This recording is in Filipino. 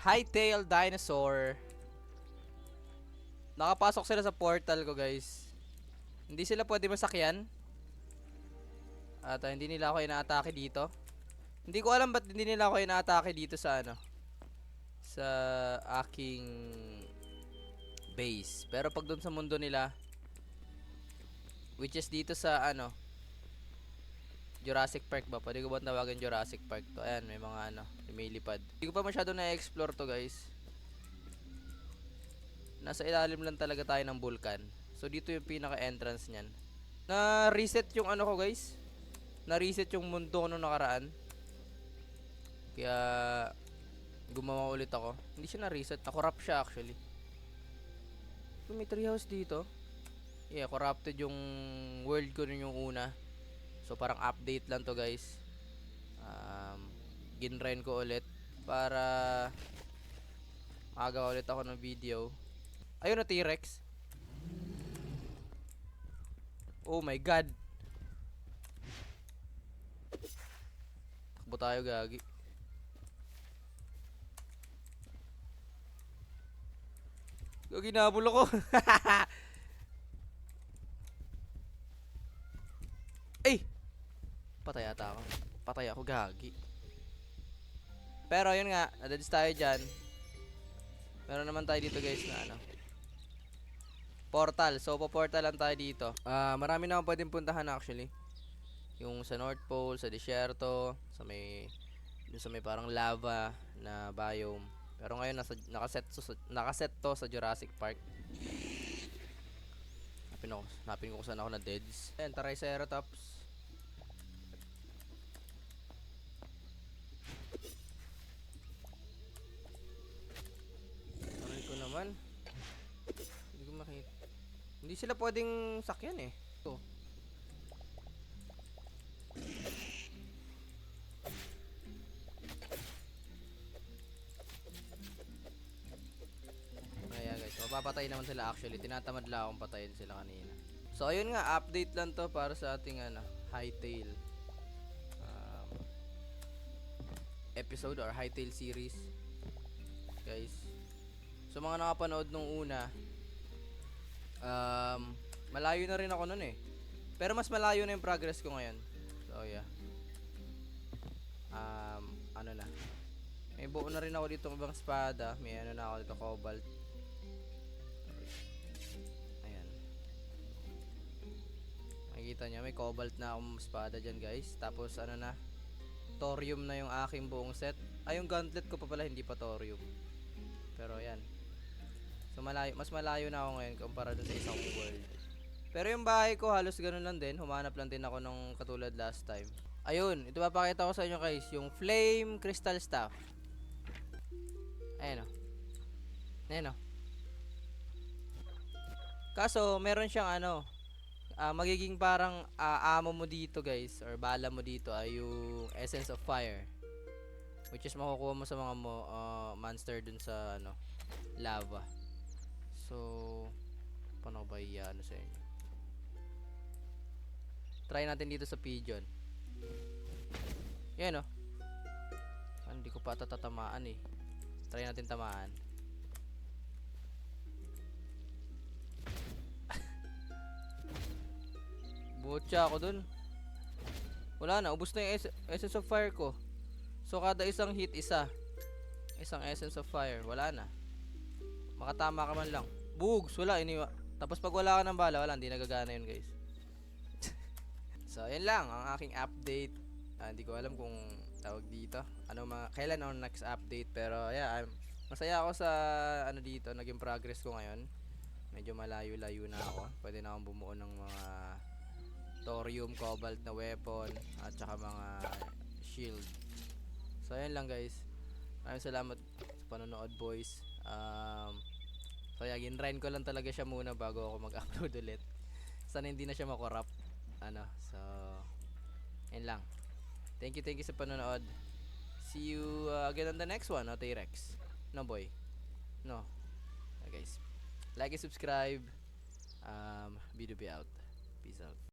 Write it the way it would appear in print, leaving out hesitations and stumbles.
Hightail dinosaur. Nakapasok sila sa portal ko, guys. Hindi sila pwede masakyan. At hindi nila ako inaatake dito. Hindi ko alam ba't hindi nila ako inaatake dito sa ano. Sa aking base. Pero pag doon sa mundo nila, which is dito sa ano, Jurassic Park ba? Pwede ko ba tawagan Jurassic Park to? Ayan, may mga ano, may lipad. Hindi ko pa masyado na-explore to, guys. Nasa ilalim lang talaga tayo ng vulkan. So dito yung pinaka-entrance niyan. Na-reset yung ano ko, guys. Na-reset yung mundo ko nung nakaraan. Kaya gumawa ulit ako. Hindi siya na-reset. Na-corrupt siya actually. May treehouse dito. Yeah, corrupted yung world ko nun yung una. So parang update lang to, guys. Ginrend ko ulit para magawa ulit ako ng video. Ayun na, T-Rex. Oh my god. Takbo tayo, gagi. Gagi, nabul ako. Ay! Patay ata ako. Patay ako, gagi. Pero yun nga, nadadis tayo dyan. Meron naman tayo dito, guys, na ano, portal. So, po-portalan tayo dito. Marami na akong pwedeng puntahan actually. Yung sa North Pole, sa desierto, sa may parang lava na biome. Pero ngayon nakaset to sa Jurassic Park. Hanapin ko kung saan ako na deads. Ayan, Triceratops. Aray ko naman. Hindi ko makita. Hindi sila pwedeng sakyan eh. Ito. Ayan, guys, mapapatay naman sila actually. Tinatamad lang akong patayin sila kanina. So ayun nga, update lang to para sa ating ano, Hightail episode or Hightail series, guys. So mga nakapanood nung una, malayo na rin ako nun eh. Pero mas malayo na yung progress ko ngayon. So yeah. Ano na, may buo na rin ako dito ng ibang espada. May ano na ako dito, cobalt. Ayan, makikita nyo may cobalt na akong espada dyan, guys. Tapos ano na, thorium na yung aking buong set. Ay, yung gauntlet ko pa pala hindi pa thorium. Pero ayan. So malayo, mas malayo na ako ngayon kumpara dun sa isang world. Pero yung bahay ko halos ganun lang din. Humanap lang din ako nung katulad last time. Ayun, ito papakita ko sa inyo, guys, yung flame crystal staff. Ayan o. Ayan o. Kaso meron siyang ano, magiging parang amo mo dito, guys, or bala mo dito ay yung essence of fire, which is makukuha mo sa mga monster dun sa ano, lava. So paano ba ano sa inyo? Try natin dito sa pigeon. Yan o. Hindi ko pa tatamaan eh. Try natin tamaan. Butcha ako dun. Wala na, ubos na yung essence of fire ko. So kada isang hit, isang essence of fire. Wala na. Makatama ka man lang. Bugs, wala, iniwa. Tapos pag wala ka ng bala, wala, hindi nagagana yun, guys. So yan lang ang aking update. Hindi ko alam kung tawag dito kailan ang next update. Pero yeah, masaya ako sa ano dito, naging progress ko ngayon. Medyo malayo-layo na ako. Pwede na akong bumuo ng mga thorium, cobalt na weapon at saka mga shield. So yan lang, guys. Maraming salamat sa panonood, boys. So yeah, ginrind ko lang talaga siya muna bago ako mag-upload ulit. Sana hindi na siya makorrupt. So yan lang. Thank you sa panonood. See you again on the next one, no, T-Rex? No, boy? No. Okay, guys. Like and subscribe. B2B out. Peace out.